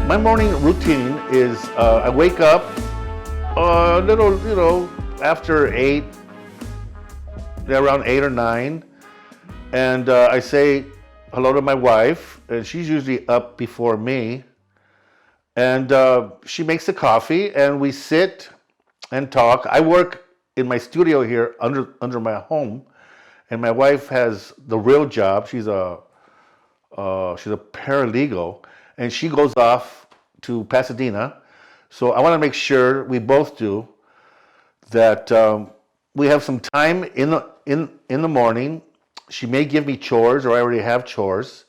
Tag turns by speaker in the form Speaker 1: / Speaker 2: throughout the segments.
Speaker 1: My morning routine is I wake up a little, after 8, around 8 or 9, and I say hello to my wife, and she's usually up before me, and she makes the coffee, and we sit and talk. I work in my studio here under my home, and my wife has the real job. She's a paralegal, and she goes off to Pasadena. So I want to make sure we both do that. We have some time in the morning. She may give me chores, or I already have chores,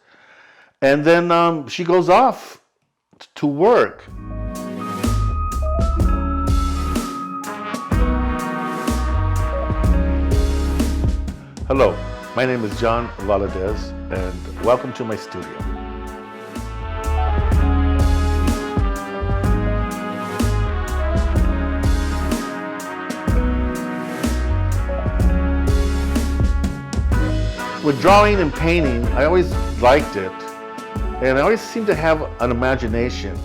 Speaker 1: and then she goes off to work. Hello, my name is John Valadez, and welcome to my studio. With drawing and painting, I always liked it, and I always seemed to have an imagination.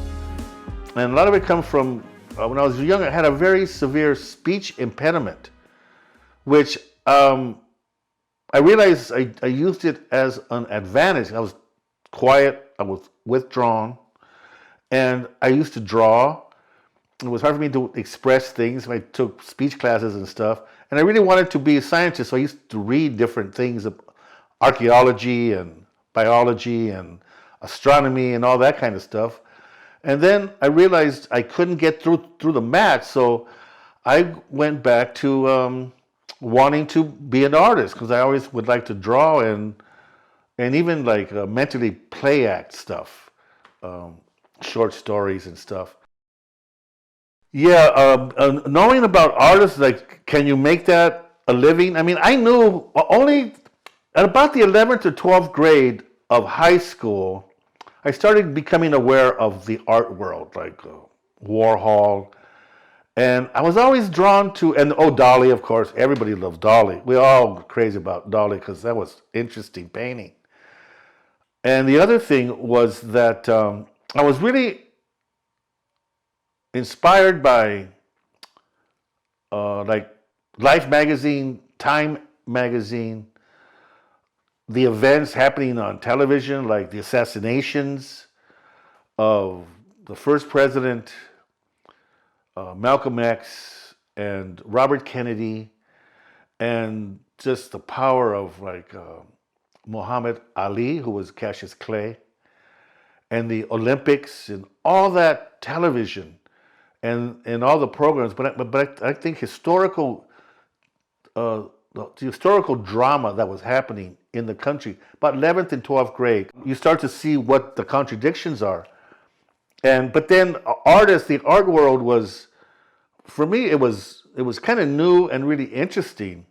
Speaker 1: And a lot of it comes from when I was young. I had a very severe speech impediment, which I realized I used it as an advantage. I was quiet, I was withdrawn, and I used to draw. It was hard for me to express things. I took speech classes and stuff, and I really wanted to be a scientist, so I used to read different things, archaeology and biology and astronomy and all that kind of stuff. And then I realized I couldn't get through the math, so I went back to wanting to be an artist, because I always would like to draw and even like mentally play act stuff, short stories and stuff. Yeah, knowing about artists, like, can you make that a living? I mean, I knew only at about the 11th or 12th grade of high school, I started becoming aware of the art world, like Warhol. And I was always drawn to, and Dali, of course. Everybody loves Dali. We're all crazy about Dali because that was interesting painting. And the other thing was that I was really inspired by like Life magazine, Time magazine, the events happening on television, like the assassinations of the first president, Malcolm X, and Robert Kennedy, and just the power of like Muhammad Ali, who was Cassius Clay, and the Olympics, and all that television, and all the programs. But I think the historical drama that was happening in the country, about 11th and 12th grade, you start to see what the contradictions are. But then artists, the art world was, for me, it was kind of new and really interesting.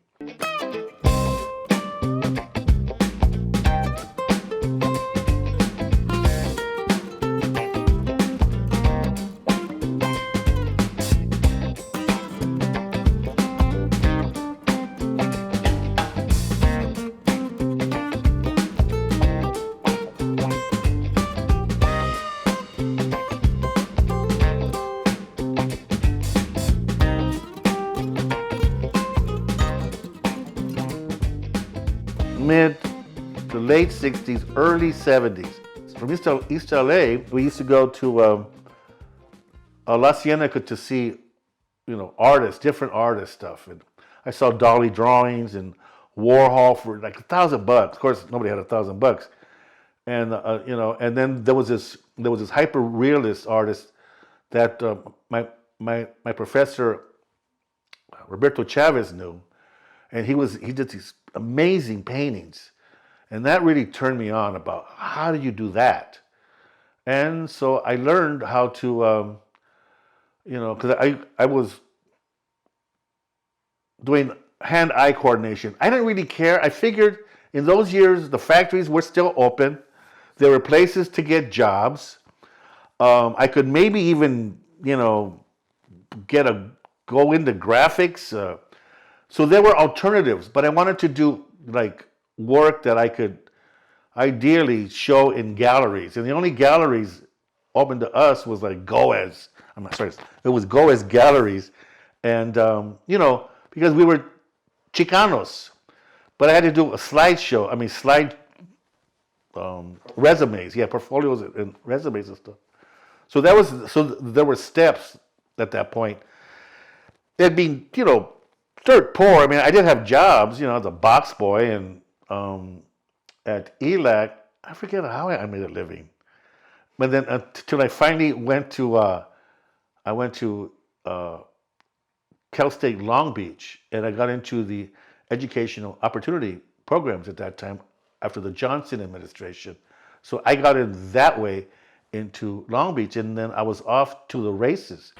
Speaker 1: Mid to late 60s, early 70s. From East LA, we used to go to La Cienega to see, artists, different artist stuff. And I saw Dali drawings and Warhol for like $1,000. Of course, nobody had $1,000. And and then there was this hyper realist artist that my professor Roberto Chavez knew, and he did these amazing paintings, and that really turned me on about how do you do that. And so I learned how to, because I was doing hand-eye coordination. I didn't really care. I figured in those years the factories were still open. There were places to get jobs. I could maybe even, go into graphics. So there were alternatives, but I wanted to do like work that I could ideally show in galleries. And the only galleries open to us was like Goes. I'm not sorry, it was Goes Galleries, and because we were Chicanos, but I had to do a slideshow. I mean, resumes, yeah, portfolios and resumes and stuff. So there were steps at that point. They'd been, dirt poor. I mean, I did have jobs, as a box boy and at ELAC. I forget how I made a living. But then until I finally went to, I went to Cal State Long Beach, and I got into the educational opportunity programs at that time after the Johnson administration. So I got in that way into Long Beach, and then I was off to the races.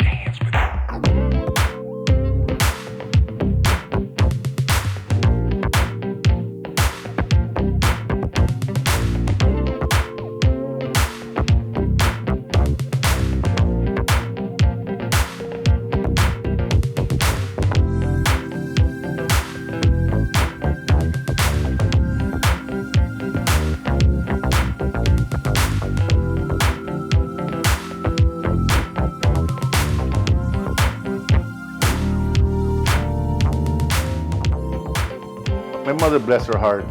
Speaker 1: My mother, bless her heart,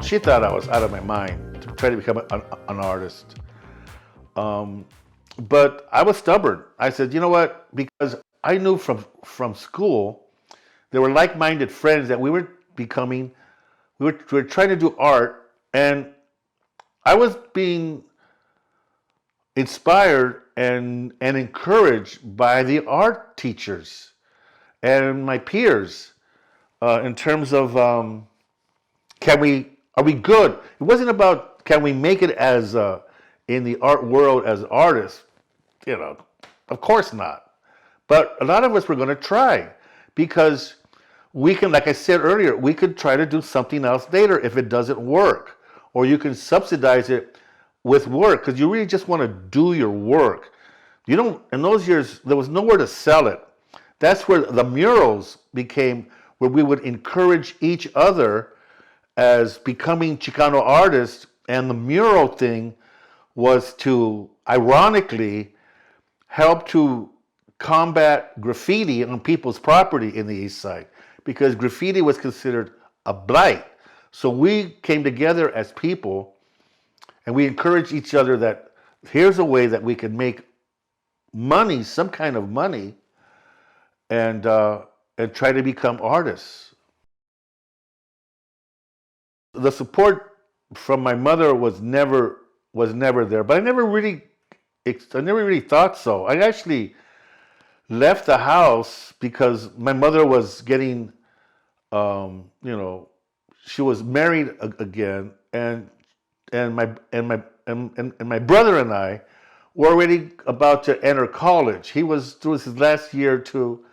Speaker 1: she thought I was out of my mind to try to become an artist. But I was stubborn. I said, you know what? Because I knew from school, there were like-minded friends that we were trying to do art, and I was being inspired and encouraged by the art teachers and my peers in terms of are we good? It wasn't about can we make it as in the art world as artists, of course not. But a lot of us were going to try because we can, like I said earlier, we could try to do something else later if it doesn't work, or you can subsidize it with work because you really just want to do your work. In those years, there was nowhere to sell it. That's where the murals became, where we would encourage each other as becoming Chicano artists, and the mural thing was to, ironically, help to combat graffiti on people's property in the East Side, because graffiti was considered a blight. So we came together as people, and we encouraged each other that here's a way that we can make money, some kind of money, and try to become artists. The support from my mother was never there, but I never really thought so. I actually left the house because my mother was getting, she was married again, and my brother and I were already about to enter college. He was through his last year or two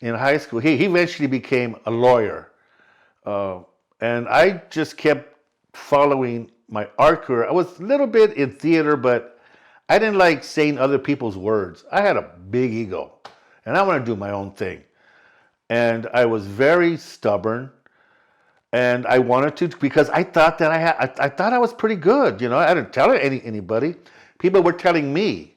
Speaker 1: in high school. He eventually became a lawyer. And I just kept following my art career. I was a little bit in theater, but I didn't like saying other people's words. I had a big ego, and I want to do my own thing. And I was very stubborn, and I wanted to because I thought that I thought I was pretty good. I didn't tell anybody. People were telling me.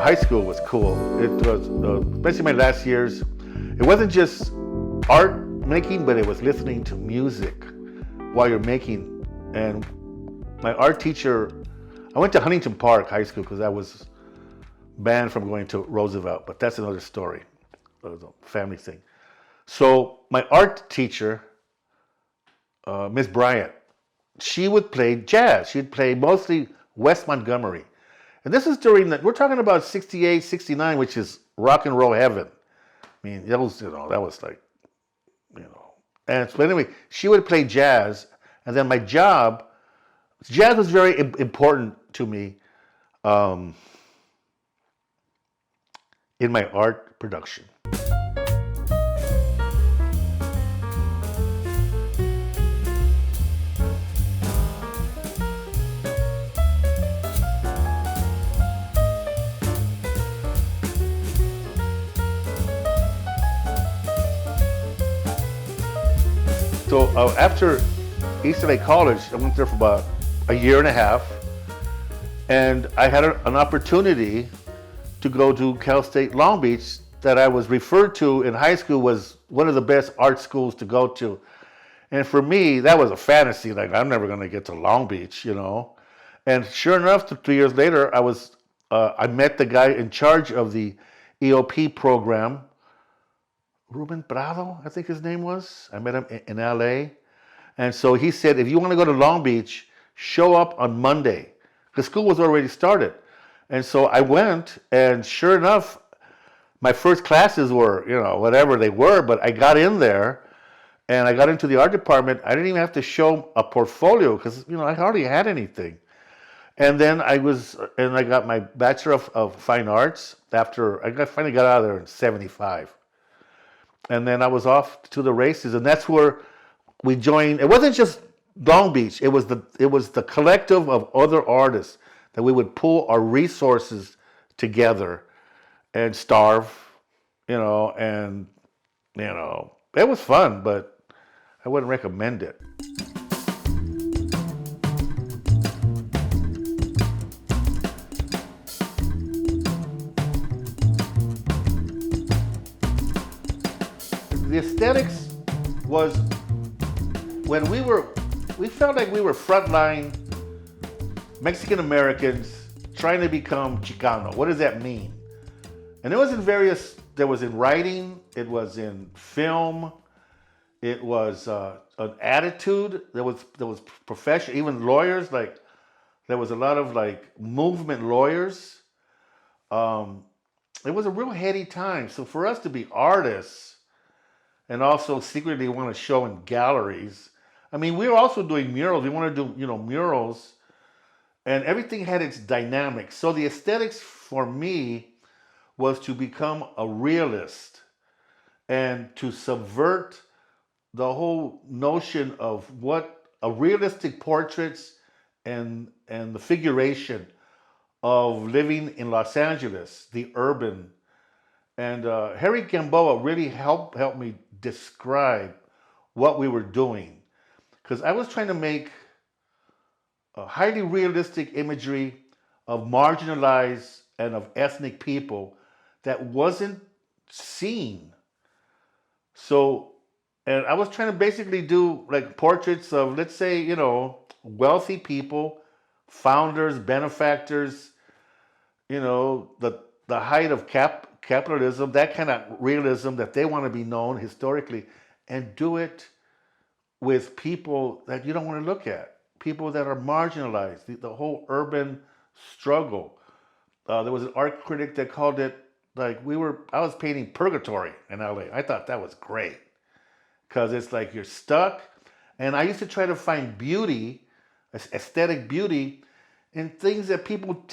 Speaker 1: High school was cool. It was, especially my last years, it wasn't just art making, but it was listening to music while you're making. And my art teacher, I went to Huntington Park High School because I was banned from going to Roosevelt, but that's another story. It was a family thing. So my art teacher, Miss Bryant, she would play jazz. She'd play mostly West Montgomery. And this is during we're talking about 68, 69, which is rock and roll heaven. I mean, that was like, And so anyway, she would play jazz. And then my job, jazz was very important to me. in my art production. So after East LA College, I went there for about a year and a half, and I had an opportunity to go to Cal State Long Beach that I was referred to in high school was one of the best art schools to go to. And for me, that was a fantasy. Like, I'm never going to get to Long Beach, you know. And sure enough, 3 years later, I met the guy in charge of the EOP program, Ruben A, I think his name was. I met him in LA. And so he said, if you want to go to Long Beach, show up on Monday. The school was already started. And so I went, and sure enough, my first classes were, you know, whatever they were, but I got in there and I got into the art department. I didn't even have to show a portfolio because, you know, I hardly had anything. And then I got my Bachelor of Fine Arts after I finally got out of there in 75. And then I was off to the races, and that's where we joined. It wasn't just Long Beach. It was the collective of other artists that we would pull our resources together and starve, you know, and, you know, it was fun, but I wouldn't recommend it. The aesthetics was when we felt like we were frontline Mexican Americans trying to become Chicano. What does that mean? And it was there was in writing, it was in film, it was an attitude, there was profession, even lawyers, like there was a lot of like movement lawyers. It was a real heady time. So for us to be artists and also secretly want to show in galleries, I mean, we were also doing murals. We wanted to do, you know, murals, and everything had its dynamics. So the aesthetics for me was to become a realist and to subvert the whole notion of what a realistic portraits and the figuration of living in Los Angeles, the urban. And Harry Gamboa really helped me describe what we were doing, because I was trying to make a highly realistic imagery of marginalized and of ethnic people that wasn't seen. So, and I was trying to basically do like portraits of, let's say, you know, wealthy people, founders, benefactors, you know, the height of capitalism, that kind of realism that they want to be known historically, and do it with people that you don't want to look at, people that are marginalized, the whole urban struggle. There was an art critic that called it like I was painting purgatory in LA. I thought that was great because it's like you're stuck. And I used to try to find beauty, aesthetic beauty, in things that people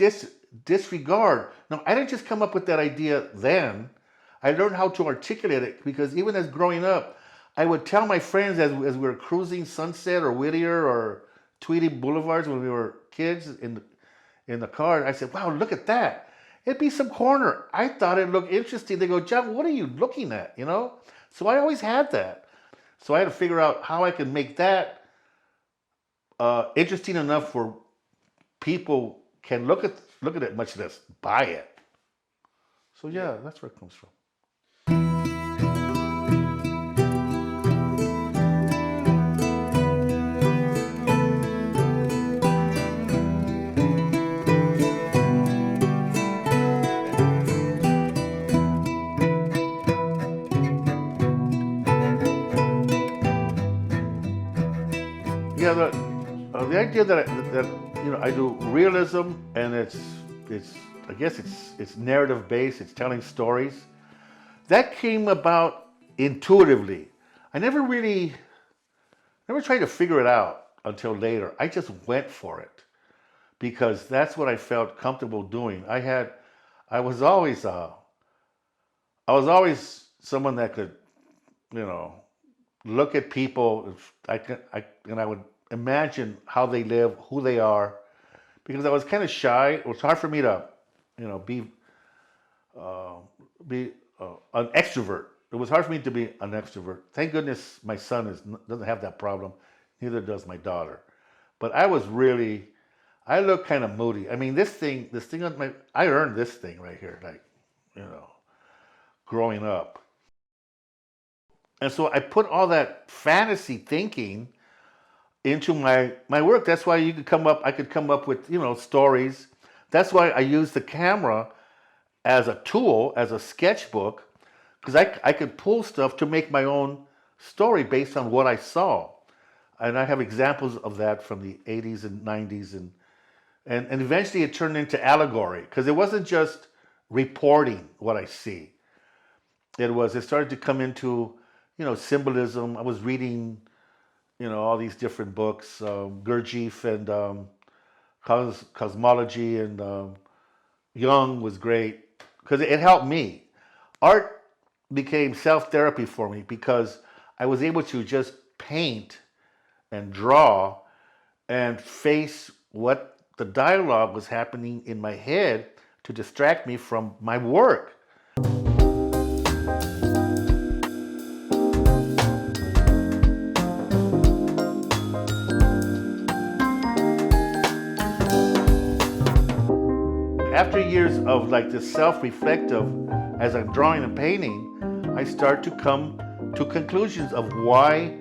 Speaker 1: disregard. Now, I didn't just come up with that idea then. I learned how to articulate it because even as growing up, I would tell my friends as we were cruising Sunset or Whittier or Tweedy Boulevards when we were kids in the car, I said, wow, look at that. It'd be some corner. I thought it looked interesting. They go, John, what are you looking at? You know? So I always had that. So I had to figure out how I could make that interesting enough for people can look at it, much less buy it. So yeah, that's where it comes from. Yeah, the idea that you know I do realism, and it's I guess it's narrative based. It's telling stories. That came about intuitively. I never tried to figure it out until later. I just went for it because that's what I felt comfortable doing. I was always I was always someone that could, you know, look at people. And I would imagine how they live, who they are, because I was kind of shy. It was hard for me to, you know, uh, be an extrovert. It was hard for me to be an extrovert. Thank goodness my son doesn't have that problem. Neither does my daughter. But I look kind of moody. I mean, this thing on I earned this thing right here, like, you know, growing up. And so I put all that fantasy thinking into my work. That's why I could come up with, you know, stories. That's why I use the camera as a tool, as a sketchbook, because I could pull stuff to make my own story based on what I saw. And I have examples of that from the 80s and 90s. And eventually it turned into allegory, because it wasn't just reporting what I see. It started to come into, you know, symbolism. I was reading, you know, all these different books, Gurdjieff and cosmology, and Jung was great because it helped me. Art became self-therapy for me because I was able to just paint and draw and face what the dialogue was happening in my head to distract me from my work. After years of like this self-reflective, as I'm drawing and painting, I start to come to conclusions of why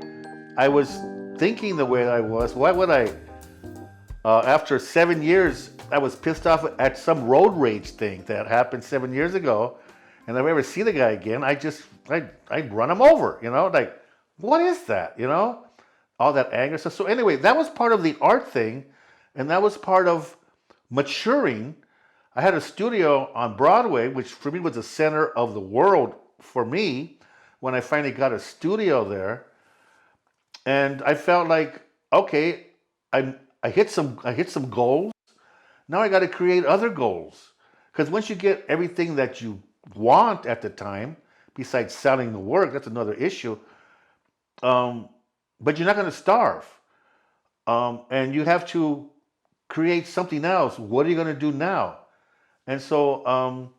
Speaker 1: I was thinking the way I was. Why would I, after 7 years, I was pissed off at some road rage thing that happened 7 years ago. And if I ever see the guy again, I'd run him over, you know, like, what is that, you know? All that anger. So anyway, that was part of the art thing. And that was part of maturing. I had a studio on Broadway, which for me was the center of the world for me when I finally got a studio there. And I felt like, okay, I hit some goals. Now I got to create other goals. Because once you get everything that you want at the time, besides selling the work, that's another issue. But you're not going to starve. And you have to create something else. What are you going to do now? And so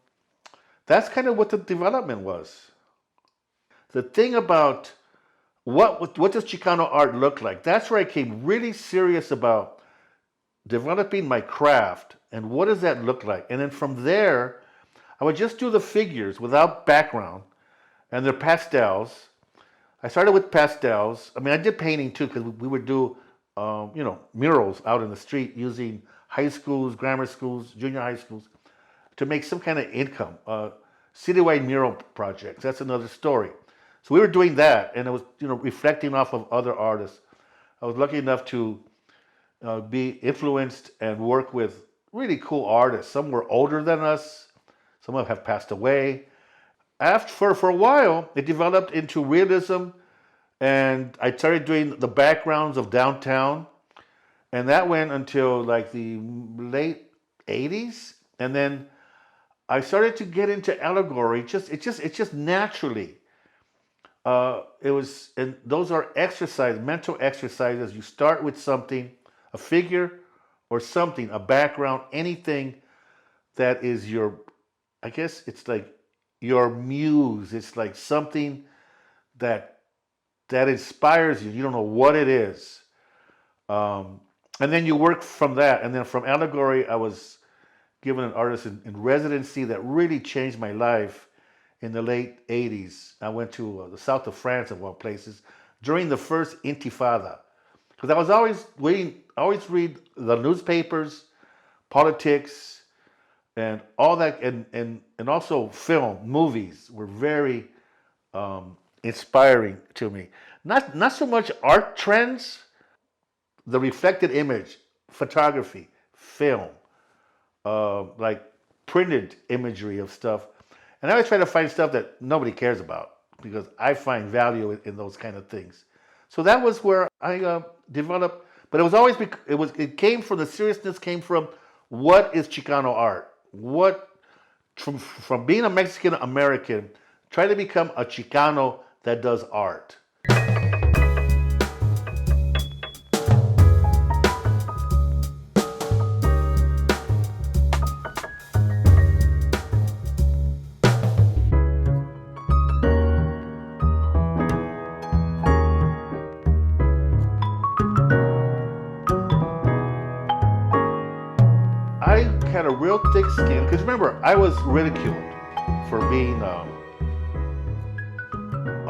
Speaker 1: that's kind of what the development was. The thing about what does Chicano art look like? That's where I came really serious about developing my craft and what does that look like? And then from there, I would just do the figures without background, and they're pastels. I started with pastels. I mean, I did painting too, because we would do, you know, murals out in the street using high schools, grammar schools, junior high schools to make some kind of income. Citywide mural projects, that's another story. So we were doing that, and it was, you know, reflecting off of other artists. I was lucky enough to be influenced and work with really cool artists. Some were older than us, some of them have passed away. For a while, it developed into realism, and I started doing the backgrounds of downtown, and that went until like the late 80s, and then I started to get into allegory. It just naturally. And those are mental exercises. You start with something, a figure or something, a background, anything that is I guess it's like your muse. It's like something that inspires you. You don't know what it is. And then you work from that. And then from allegory, I was given an artist in residency that really changed my life in the late 80s. I went to the south of France, of all places, during the first Intifada. Because I was always read the newspapers, politics, and all that, and also film, movies were very inspiring to me. Not so much art trends, the reflected image, photography, film, like printed imagery of stuff. And I always try to find stuff that nobody cares about because I find value in those kind of things. So that was where I developed. But it was always it came from the seriousness. Came from what is Chicano art? What from being a Mexican American Try to become a Chicano that does art. I had a real thick skin, because remember, I was ridiculed for being a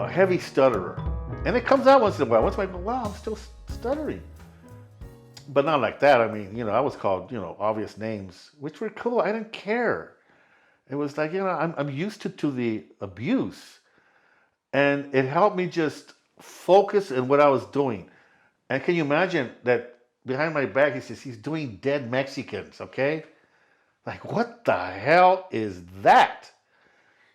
Speaker 1: heavy stutterer. And it comes out once in a while. Once in a while, wow, I'm still stuttering. But not like that. I mean, I was called, obvious names, which were cool. I didn't care. It was like, I'm used to the abuse. And it helped me just focus on what I was doing. And can you imagine that behind my back, he says, he's doing dead Mexicans, okay? Like, what the hell is that?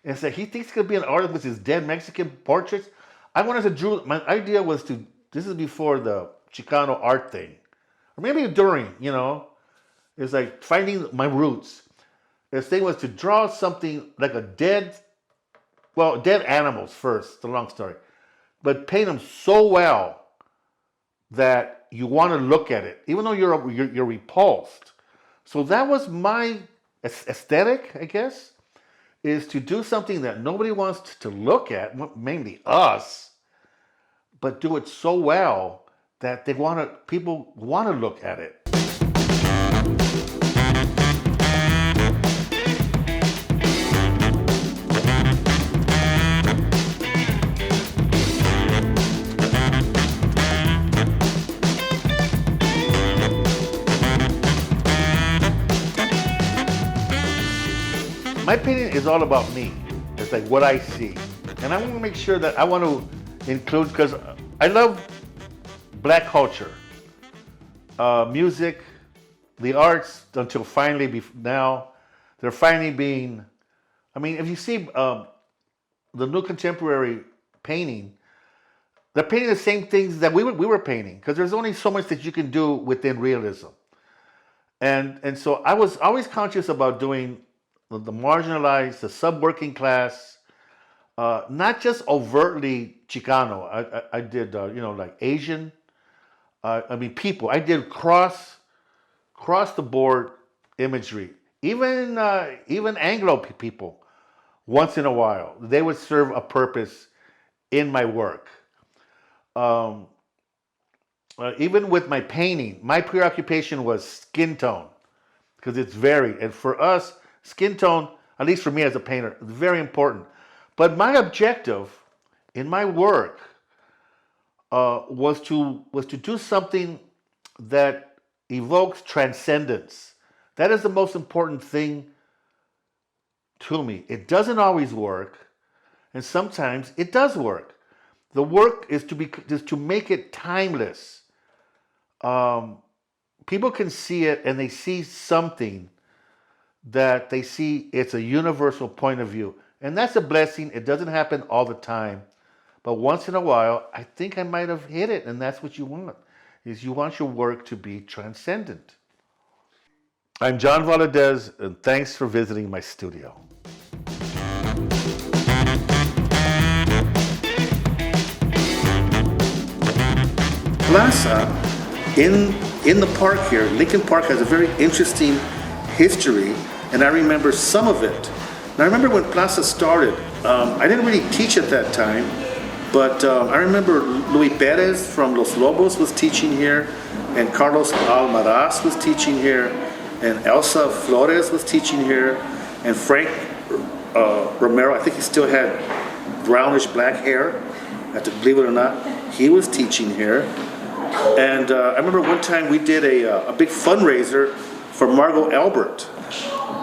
Speaker 1: And so he thinks he's going to be an artist with his dead Mexican portraits. I wanted to draw, my idea was this is before the Chicano art thing. Or maybe during, it's like finding my roots. The thing was to draw something like dead animals first, the long story. But paint them so well that you want to look at it, even though you're repulsed. So that was my aesthetic, I guess, is to do something that nobody wants to look at, mainly us, but do it so well that people want to look at it. My painting is all about me. It's like what I see. And I want to make sure that I want to include, because I love black culture, music, the arts, until finally, now, they're finally being, if you see the new contemporary painting, they're painting the same things that we were painting, because there's only so much that you can do within realism. And so I was always conscious about doing the marginalized, the sub-working class, not just overtly Chicano. I did, like Asian, people. I did cross the board imagery. Even Anglo people, once in a while, they would serve a purpose in my work. Even with my painting, my preoccupation was skin tone, because it's varied. And for us, skin tone, at least for me as a painter, is very important. But my objective in my work was to do something that evokes transcendence. That is the most important thing to me. It doesn't always work, and sometimes it does work. The work is to make it timeless. People can see it, and they see something that they see it's a universal point of view. And that's a blessing. It doesn't happen all the time. But once in a while, I think I might have hit it, and that's what you want, is you want your work to be transcendent. I'm John Valadez, and thanks for visiting my studio. Plaza, in the park here, Lincoln Park has a very interesting history, and I remember some of it. And I remember when Plaza started, I didn't really teach at that time, but I remember Luis Perez from Los Lobos was teaching here, and Carlos Almaraz was teaching here, and Elsa Flores was teaching here, and Frank Romero, I think he still had brownish black hair, believe it or not, he was teaching here. And I remember one time we did a big fundraiser for Margot Albert.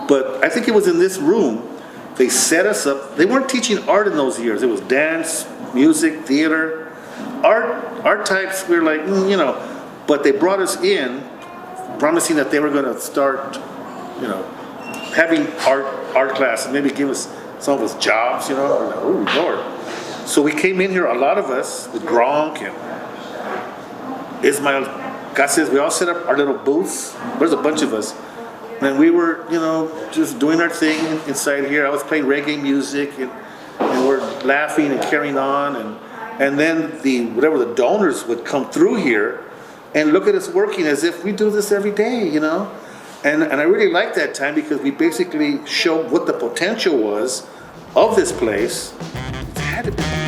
Speaker 1: But I think it was in this room, they set us up. They weren't teaching art in those years. It was dance, music, theater, art types. We were like, but they brought us in, promising that they were going to start, having art class and maybe give us some of us jobs, We're like, oh, Lord. So we came in here, a lot of us, with Gronk and Ismael Casillas. We all set up our little booths. There's a bunch of us. And we were, just doing our thing inside here. I was playing reggae music, and
Speaker 2: and we're laughing and carrying on, and then the donors would come through here and look at us working as if we do this every day, you know? And I really liked that time because we basically showed what the potential was of this place. It had to be